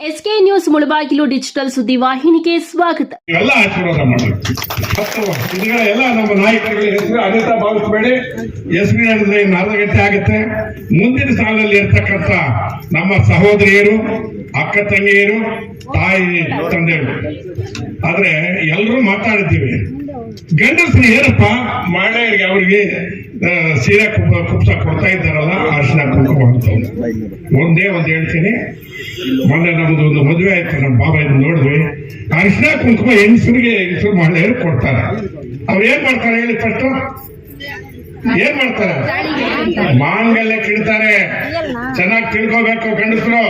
SK news Mulbagal digital ಸುದ್ದಿವಾಹಿನಿಗೆ ಸ್ವಾಗತ. ಎಲ್ಲ ಆಶೀರ್ವಾದ ಮಾಡಬೇಕು. ಎಲ್ಲ ನಮ್ಮ ನಾಯಕರುಗಳ ಹೆಸರು ಅನಿತಾ ಭಾವಿಸಬೇಡಿ. ಹೆಸರು ಹೇಳಿದ್ರೆ ಇನ್ನು ಅರ್ಧ ಗಂಟೆ ಆಗುತ್ತೆ. ಮುಂದಿನ ಸಾಲಲ್ಲಿ ಇರ್ತಕ್ಕಂಥ ನಮ್ಮ ಸಹೋದರಿಯರು, ಅಕ್ಕ ತಂಗಿಯರು, ತಾಯಿ ತಂದೆಯರು, ಆದ್ರೆ ಎಲ್ಲರೂ ಮಾತಾಡಿದ್ದೀವಿ. ಗಂಡಸರು ಏನಪ್ಪ ಮಹಿಳೆಯರಿಗೆ ಅವ್ರಿಗೆ ಸೀರೆ ಕುಪ್ಸ ಕೊಡ್ತಾ ಇದ್ದಾರಲ್ಲ, ಅರಿಶಿನ ಕುಂಕುಮ ಅಂತ ಒಂದೇ ಹೇಳ್ತೀನಿ. ಮೊನ್ನೆ ನಮ್ದು ಒಂದು ಮದುವೆ ಆಯ್ತು, ನಮ್ಮ ಬಾಬಾ ನೋಡಿದ್ವಿ. ಅರಿಶಿನ ಕುಂಕುಮ ಹೆಂಗಸರು ಮಹಿಳೆಯರು ಕೊಡ್ತಾರೆ. ಅವ್ರು ಏನ್ ಮಾಡ್ತಾರೆ ಹೇಳಿ? ಫಸ್ಟ್ ಏನ್ ಮಾಡ್ತಾರೆ? ಮಾಂಗಲ್ಯ ಕಿಡ್ತಾರೆ. ಚೆನ್ನಾಗಿ ತಿಳ್ಕೋಬೇಕು ಗಂಡಸರು.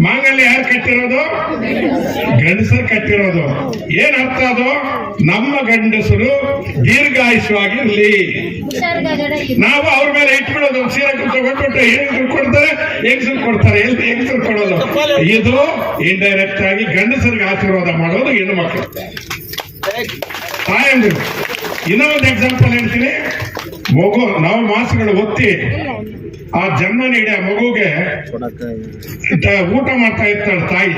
ಮಾಂಗಲ್ಯ ಯಾರು ಕಟ್ಟಿರೋದು? ಗಂಡಸರು ಕಟ್ಟಿರೋದು. ಏನ್ ಅರ್ಥ ಅದು? ನಮ್ಮ ಗಂಡಸರು ದೀರ್ಘಾಯುಷ್ಯವಾಗಿರ್ಲಿ. ನಾವು ಅವ್ರ ಮೇಲೆ ಇಟ್ಬಿಡೋದು. ಸೀರೆ ಕೊಟ್ಬಿಟ್ಟು ಹೆಂಗಸರು ಕೊಡ್ತಾರೆ, ಹೆಂಗಸರು ಕೊಡ್ತಾರೆ, ಹೆಂಗಸರು ಕೊಡೋದು. ಇದು ಇಂಡೈರೆಕ್ಟ್ ಆಗಿ ಗಂಡಸರಿಗೆ ಆಶೀರ್ವಾದ ಮಾಡೋದು ಹೆಣ್ಣು ಮಕ್ಕಳು, ತಾಯಂದಿರು. ಇನ್ನೊಂದು ಎಕ್ಸಾಂಪಲ್ ಹೇಳ್ತೀನಿ. ಮಗು ನಾವು ಮಾಸಗಳು ಒತ್ತಿ ಆ ಜನ್ಮ ನೀಡಿ ಆ ಮಗುಗೆ ಊಟ ಮಾಡ್ತಾ ಇರ್ತಾಳೆ ತಾಯಿ.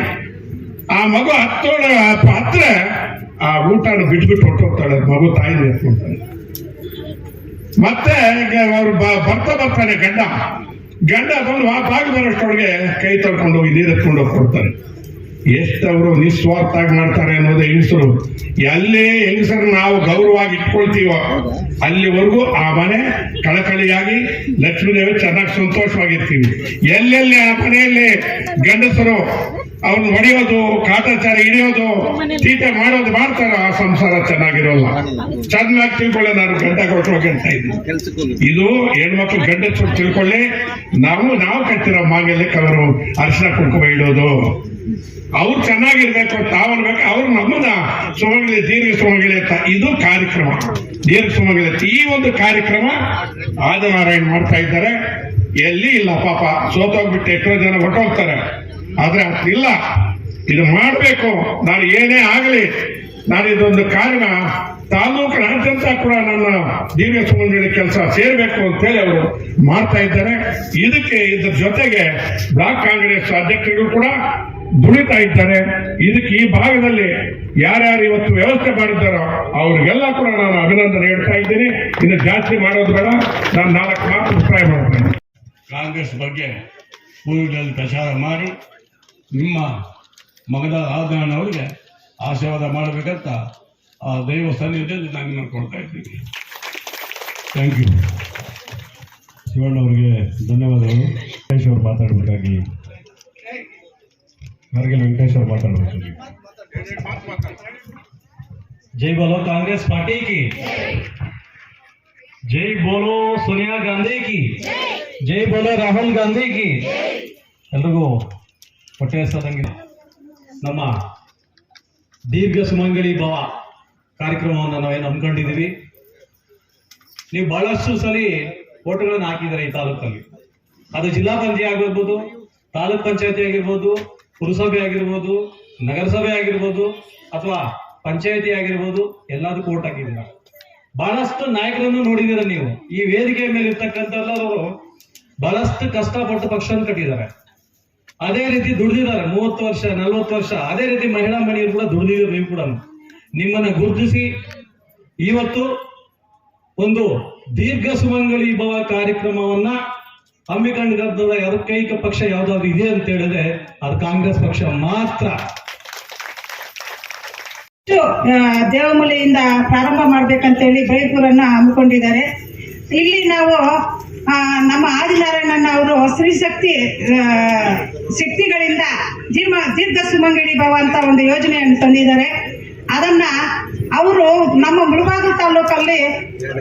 ಆ ಮಗು ಹತ್ರ ಆ ಊಟನ ಬಿಟ್ಬಿಟ್ಟು ಹೊರಟೋಗ್ತಾಳೆ ಮಗು. ತಾಯಿ ಎತ್ಕೊಳ್ತಾಳೆ. ಮತ್ತೆ ಅವ್ರು ಬರ್ತಾನೆ ಗಂಡ ಬಂದು ಬಾಗಿ ಬರೋಷ್ಟೊಳಗೆ ಕೈ ತೊಳ್ಕೊಂಡು ಹೋಗಿ ನೀರು ಎತ್ಕೊಂಡು ಹೋಗಿ ಕೊಡ್ತಾರೆ. ಎಷ್ಟವರು ನಿಸ್ವಾರ್ಥವಾಗಿ ಮಾಡ್ತಾರೆ ಅನ್ನೋದು ಹೆಂಗಸರು. ಎಲ್ಲೇ ಹೆಂಗಸರು ನಾವು ಗೌರವವಾಗಿ ಇಟ್ಕೊಳ್ತೀವೋ ಅಲ್ಲಿವರೆಗೂ ಆ ಮನೆ ಕಳಕಳಿಯಾಗಿ ಲಕ್ಷ್ಮೀದೇವಿ ಚೆನ್ನಾಗಿ ಸಂತೋಷವಾಗಿರ್ತೀವಿ. ಎಲ್ಲೆಲ್ಲಿ ಆ ಮನೆಯಲ್ಲಿ ಗಂಡಸರು ಅವ್ರನ್ನ ಹೊಡೆಯೋದು, ಕಾಟಾಚಾರ ಹಿಡಿಯೋದು, ತೀಟೆ ಮಾಡೋದು ಮಾಡ್ತಾರ, ಆ ಸಂಸಾರ ಚೆನ್ನಾಗಿರೋಲ್ಲ. ಚೆನ್ನಾಗಿ ತಿಳ್ಕೊಳ್ಳಿ. ನಾನು ಗಂಡ ಕೊಟ್ಟು ಅಂತ ಇದ್ದೀನಿ. ಇದು ಹೆಣ್ಮಕ್ಳು ಗಂಡಸರು ತಿಳ್ಕೊಳ್ಳಿ. ನಾವು ಕಟ್ಟಿರೋ ಮಾಂಗಲ್ಯಕ್ಕೆ ಅವರು ಅರಿಶಿನ ಕುಂಕುಮ ಇಡೋದು. ಅವ್ರು ಚೆನ್ನಾಗಿರ್ಬೇಕು, ತಾವನ್ಬೇಕು. ಅವ್ರು ನಮ್ಮನ್ನ ಸುಮಂಗಲಿ, ದೀರ್ಘ ಸುಮಂಗಲಿ ಅಂತ ಇದು ಕಾರ್ಯಕ್ರಮ. ದೀರ್ಘ ಸುಮಂಗಲಿ ಅಂತ ಈ ಒಂದು ಕಾರ್ಯಕ್ರಮ ಆದಿನಾರಾಯಣ ಮಾಡ್ತಾ ಇದ್ದಾರೆ. ಎಲ್ಲಿ ಇಲ್ಲ ಪಾಪ, ಸೋತೋಗ್ಬಿಟ್ಟು ಎಷ್ಟೋ ಜನ ಹೊಟ್ಟೋಗ್ತಾರೆ. ಆದ್ರೆ ಇಲ್ಲ, ಇದು ಮಾಡ್ಬೇಕು. ನಾನು ಏನೇ ಆಗಲಿ, ನಾನು ಇದೊಂದು ಕಾರಣ ತಾಲೂಕಿನಾದ್ಯಂತ ಕೂಡ ನನ್ನ ದೀರ್ಘ ಸುಮಂಗಲಿ ಕೆಲಸ ಸೇರ್ಬೇಕು ಅಂತೇಳಿ ಅವರು ಮಾಡ್ತಾ ಇದ್ದಾರೆ. ಇದ್ರ ಜೊತೆಗೆ ಬ್ಲಾಕ್ ಕಾಂಗ್ರೆಸ್ ಅಧ್ಯಕ್ಷರು ಕೂಡ ದುಡಿತಾ ಇದ್ದಾರೆ. ಇದಕ್ಕೆ ಈ ಭಾಗದಲ್ಲಿ ಯಾರ್ಯಾರು ಇವತ್ತು ವ್ಯವಸ್ಥೆ ಮಾಡಿದ್ದಾರೋ ಅವ್ರಿಗೆಲ್ಲ ಕೂಡ ನಾನು ಅಭಿನಂದನೆ ಹೇಳ್ತಾ ಇದ್ದೀನಿ. ಇನ್ನು ಜಾಸ್ತಿ ಮಾಡೋದು ಬೇಡ. ನಾನು 4 ಮಾತು ಅಭಿಪ್ರಾಯ ಮಾಡ್ತೇನೆ. ಕಾಂಗ್ರೆಸ್ ಬಗ್ಗೆ ಪೂರ್ವದಲ್ಲಿ ಪ್ರಚಾರ ಮಾಡಿ ನಿಮ್ಮ ಮಗದ ಆದನವರಿಗೆ ಆಶೀರ್ವಾದ ಮಾಡಬೇಕಂತ ಆ ದೈವ ಸನ್ನಿಧಿಯಲ್ಲಿ ನಾನು ನೋಡ್ಕೊಳ್ತಾ ಇದ್ದೀನಿ. Thank you. ಶಿವಣ್ಣ ಅವರಿಗೆ ಧನ್ಯವಾದಗಳು. ವೆಂಕಟೇಶ್ ಅವರು ಮಾತಾಡಬೇಕಾಗಿ ವೆಂಕಟೇಶ್ ಅವರು ಮಾತಾಡಬೇಕಾಗಿ. जय बोलो कांग्रेस पार्टी की, जय बोलो सोनिया गांधी की, जय बोलो राहुल गांधी की. ಎಲ್ರಿಗೂ ಹೊಟ್ಟೆ ಹಸದಂಗೆ ನಮ್ಮ ದೀರ್ಘ ಸುಮಂಗಲಿ ಭವ ಕಾರ್ಯಕ್ರಮವನ್ನು ನಾವೇನು ಹಮ್ಮಿಕೊಂಡಿದ್ದೀವಿ. ನೀವು ಬಹಳಷ್ಟು ಸಲ ಓಟುಗಳನ್ನು ಹಾಕಿದ್ದಾರೆ ಈ ತಾಲೂಕಲ್ಲಿ. ಅದು ಜಿಲ್ಲಾ ಪಂಚಾಯತ್ ಆಗಿರ್ಬೋದು, ತಾಲೂಕ್ ಪಂಚಾಯತಿ ಆಗಿರ್ಬೋದು, ಪುರಸಭೆ ಆಗಿರ್ಬೋದು, ನಗರಸಭೆ ಆಗಿರ್ಬೋದು, ಅಥವಾ ಪಂಚಾಯತಿ ಆಗಿರ್ಬೋದು, ಎಲ್ಲದಕ್ಕೂ ಓಟ್ ಹಾಕಿದ್ದೀರ. ಬಹಳಷ್ಟು ನಾಯಕರನ್ನು ನೋಡಿದ್ದೀರ ನೀವು. ಈ ವೇದಿಕೆಯ ಮೇಲೆ ಇರ್ತಕ್ಕಂಥವರು ಬಹಳಷ್ಟು ಕಷ್ಟಪಟ್ಟು ಪಕ್ಷವನ್ನು ಕಟ್ಟಿದ್ದಾರೆ. ಅದೇ ರೀತಿ ದುಡಿದಿದ್ದಾರೆ 30 ವರ್ಷ 40 ವರ್ಷ. ಅದೇ ರೀತಿ ಮಹಿಳಾ ಮನೆಯರು ಕೂಡ ದುಡಿದಿದ್ರು. ನೀವು ಕೂಡ ನಿಮ್ಮನ್ನ ಗುರುತಿಸಿ ಇವತ್ತು ಒಂದು ದೀರ್ಘ ಸುಮಂಗಲಿ ಭವ ಕಾರ್ಯಕ್ರಮವನ್ನ ಹಮ್ಮಿಕೊಂಡಿರೋದ ಏಕೈಕ ಪಕ್ಷ ಯಾವ್ದಾದ್ರು ಇದೆ ಅಂತ ಹೇಳಿದ್ರೆ ಅದು ಕಾಂಗ್ರೆಸ್ ಪಕ್ಷ ಮಾತ್ರ. ದೇವಮೂಲೆಯಿಂದ ಪ್ರಾರಂಭ ಮಾಡ್ಬೇಕಂತೇಳಿ ಬೈಪುರನ್ನ ಹಮ್ಮಿಕೊಂಡಿದ್ದಾರೆ. ಇಲ್ಲಿ ನಾವು ನಮ್ಮ ಆದಿನಾರಾಯಣನ ಅವರು ಶಕ್ತಿಗಳಿಂದ ದೀರ್ಘ ಸುಮಂಗಲಿ ಭವ ಅಂತ ಒಂದು ಯೋಜನೆಯನ್ನು ತಂದಿದ್ದಾರೆ. ಅದನ್ನ ಅವರು ನಮ್ಮ ಮುಳಬಾಗಿಲು ತಾಲೂಕಲ್ಲಿ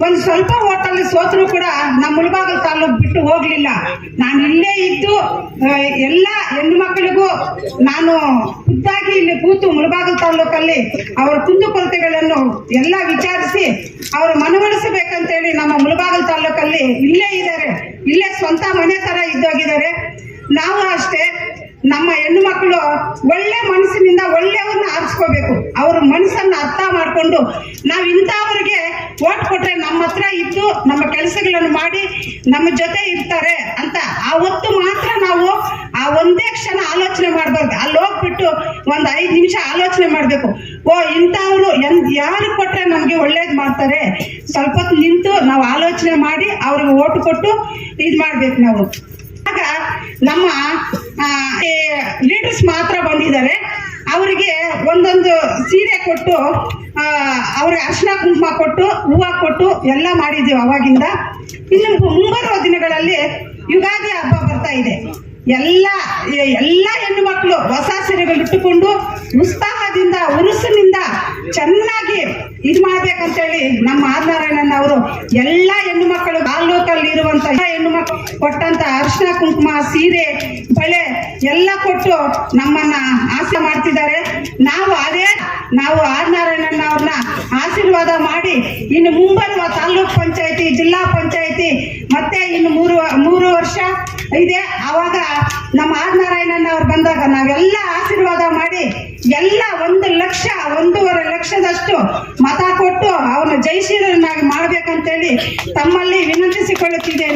ಒಂದು ಸ್ವಲ್ಪ ಓಟಲ್ಲಿ ಸೋತರು ಕೂಡ ನಮ್ಮ ಮುಳಬಾಗಿಲು ತಾಲೂಕು ಬಿಟ್ಟು ಹೋಗ್ಲಿಲ್ಲ. ನಾನು ಇಲ್ಲೇ ಇದ್ದು ಎಲ್ಲ ಹೆಣ್ಣು ಮಕ್ಕಳಿಗೂ ನಾನು ಖುದ್ದಾಗಿ ಇಲ್ಲಿ ಕೂತು ಮುಳಬಾಗಿಲು ತಾಲೂಕಲ್ಲಿ ಅವರ ಕುಂದುಕೊರತೆಗಳನ್ನು ಎಲ್ಲ ವಿಚಾರಿಸಿ ಅವರು ಮನವೊಲಿಸಬೇಕಂತೇಳಿ ನಮ್ಮ ಮುಳಬಾಗಿಲು ತಾಲೂಕಲ್ಲಿ ಇಲ್ಲೇ ಇದ್ದಾರೆ. ಇಲ್ಲೇ ಸ್ವಂತ ಮನೆ ತರ ಇದ್ದೋಗಿದ್ದಾರೆ. ನಾವು ಅಷ್ಟೇ ನಮ್ಮ ಹೆಣ್ಣು ಮಕ್ಕಳು ಒಳ್ಳೆ ಮನಸ್ಸಿನಿಂದ ಒಳ್ಳೆಯವ್ರನ್ನ ಆರಿಸ್ಕೋಬೇಕು. ಅವ್ರ ಮನಸ್ಸನ್ನ ಅರ್ಥ ಮಾಡ್ಕೊಂಡು ನಾವು ಇಂಥವ್ರಿಗೆ ಓಟ್ ಕೊಟ್ರೆ ನಮ್ಮ ಹತ್ರ ಇದ್ದು ನಮ್ಮ ಕೆಲಸಗಳನ್ನು ಮಾಡಿ ನಮ್ಮ ಜೊತೆ ಇರ್ತಾರೆ ಅಂತ ಆವತ್ತು ಮಾತ್ರ ನಾವು ಆ ಒಂದೇ ಕ್ಷಣ ಆಲೋಚನೆ ಮಾಡಬಾರ್ದು. ಅಲ್ಲಿ ಹೋಗ್ಬಿಟ್ಟು ಒಂದು 5 ನಿಮಿಷ ಆಲೋಚನೆ ಮಾಡಬೇಕು. ಇಂಥವ್ರು ಯಾರು ಕೊಟ್ರೆ ನಮ್ಗೆ ಒಳ್ಳೇದು ಮಾಡ್ತಾರೆ, ಸ್ವಲ್ಪ ಹೊತ್ತು ನಿಂತು ನಾವು ಆಲೋಚನೆ ಮಾಡಿ ಅವ್ರಿಗೆ ಓಟ್ ಕೊಟ್ಟು ಇದು ಮಾಡ್ಬೇಕು ನಾವು. ಆಗ ನಮ್ಮ ಲೀಡರ್ಸ್ ಮಾತ್ರ ಬಂದಿದ್ದಾರೆ, ಅವರಿಗೆ ಒಂದೊಂದು ಸೀರೆ ಕೊಟ್ಟು ಅವ್ರಿಗೆ ಅರ್ಶಿನ ಕುಂಕುಮ ಕೊಟ್ಟು ಹೂವು ಕೊಟ್ಟು ಎಲ್ಲ ಮಾಡಿದ್ದೀವಿ ಅವಾಗಿಂದ. ಇನ್ನು ಮುಂಬರುವ ದಿನಗಳಲ್ಲಿ ಯುಗಾದಿ ಹಬ್ಬ ಬರ್ತಾ ಇದೆ. ಎಲ್ಲ ಹೆಣ್ಣು ಮಕ್ಕಳು ಹೊಸ ಸೀರೆಗಳು ಇಟ್ಟುಕೊಂಡು ಉತ್ಸಾಹದಿಂದ ಉರುಸಿನಿಂದ ಚೆನ್ನಾಗಿ ಇದು ಮಾಡ್ಬೇಕಂತೇಳಿ ನಮ್ಮ ಆದಿನಾರಾಯಣನ್ ಅವರು ಎಲ್ಲ ಹೆಣ್ಣು ಮಕ್ಕಳು ತಾಲೂಕಲ್ಲಿ ಇರುವಂತ ಹೆಣ್ಣು ಮಕ್ಕಳು ಕೊಟ್ಟಂತ ಅರ್ಶಿನ ಕುಂಕುಮ ಸೀರೆ ಬಳೆ ಎಲ್ಲ ಕೊಟ್ಟು ನಮ್ಮನ್ನ ಆಸೆ ಮಾಡ್ತಿದ್ದಾರೆ. ನಾವು ಆದಿನಾರಾಯಣನ್ ಅವ್ರನ್ನ ಆಶೀರ್ವಾದ ಮಾಡಿ ಇನ್ನು ಮುಂಬರುವ ತಾಲೂಕ್ ಪಂಚಾಯತಿ, ಜಿಲ್ಲಾ ಪಂಚಾಯತಿ ಮತ್ತೆ ಇನ್ನು ಮೂರು ವರ್ಷ ಇದೆ. ಆವಾಗ ನಮ್ಮ ಆದಿನಾರಾಯಣನ್ ಅವ್ರು ಬಂದಾಗ ನಾವೆಲ್ಲ ಆಶೀರ್ವಾದ ಮಾಡಿ ಎಲ್ಲ 1 ಲಕ್ಷ 1.5 ಲಕ್ಷದಷ್ಟು ಮತ ಕೊಟ್ಟು ಅವ್ರನ್ನ ಜಯಶೀಲನಾಗಿ ಮಾಡ್ಬೇಕಂತೇಳಿ ತಮ್ಮಲ್ಲಿ ವಿನಂತಿಸಿಕೊಳ್ಳುತ್ತಿದ್ದೇನೆ.